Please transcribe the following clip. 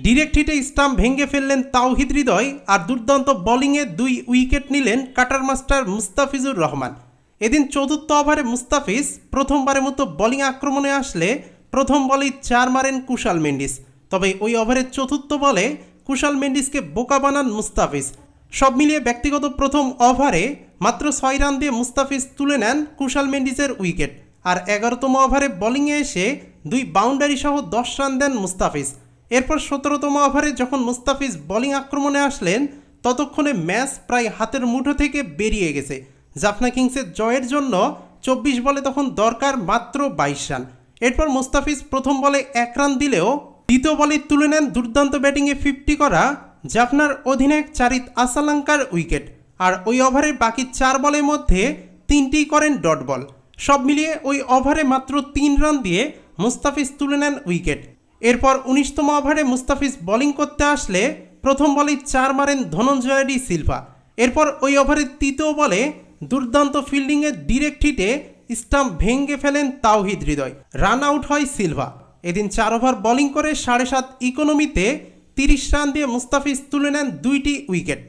Direct হিটে stump ভেঙে ফেললেন তাওহিদ হৃদয় আর দুর্দান্ত বোলিংয়ে 2 উইকেট নিলেন কাটার মাস্টার মুস্তাফিজুর রহমান। এদিন চতুর্থ ওভারে মুস্তাফিজ প্রথমবারের মতো বোলিং আক্রমণে আসলে প্রথম বলেই 4 মারেন কুশাল মেন্ডিস। তবে ওই ওভারের চতুর্থ বলে কুশাল মেন্ডিসকে বোকা বানান মুস্তাফিজ। সব মিলিয়ে ব্যক্তিগত প্রথম ওভারে মাত্র 6 রান দিয়ে মুস্তাফিজ তুলে নেন কুশাল মেন্ডিসের উইকেট। আর 11তম ওভারে বোলিংয়ে এসে 2 বাউন্ডারি সহ 10 রান দেন মুস্তাফিজ। এরপর 17তম ওভারে যখন মুস্তাফিজ বোলিং আক্রমণে আসলেন ততক্ষণে ম্যাচ প্রায় হাতের মুঠো থেকে বেরিয়ে গেছে। জাফনা কিংসের জয়ের জন্য 24 বলে তখন দরকার মাত্র 22 রান। এরপর মুস্তাফিজ প্রথম বলে 1 রান দিলেও দ্বিতীয় বলে তুলে নেন দুর্দান্ত ব্যাটিংয়ে 50 করা জাফনার অধিনায়ক চারিত আসালাঙ্কার উইকেট। আর ওই ওভারের বাকি 4 বলের মধ্যে 3টি করেন ডট বল। সব মিলিয়ে ওই ওভারে মাত্র 3 রান দিয়ে মুস্তাফিজ তুলে নেন উইকেট। এরপর 19তম ওভারে মুস্তাফিজ বোলিং করতে আসলে প্রথম বলেই 4 মারেন ধনঞ্জয় ডি সিলভা। এরপর ওই ওভারের তৃতীয় বলে দুর্দান্ত ফিল্ডিংয়ে ডিরেক্ট হিটে স্টাম্প ভেঙে ফেলেন তাওহিদ হৃদয়। রান আউট হয় সিলভা। এদিন 4 ওভার বোলিং করে 7.5 ইকোনমিতে 30 রান দিয়ে মুস্তাফিজ তুলে নেন 2টি উইকেট।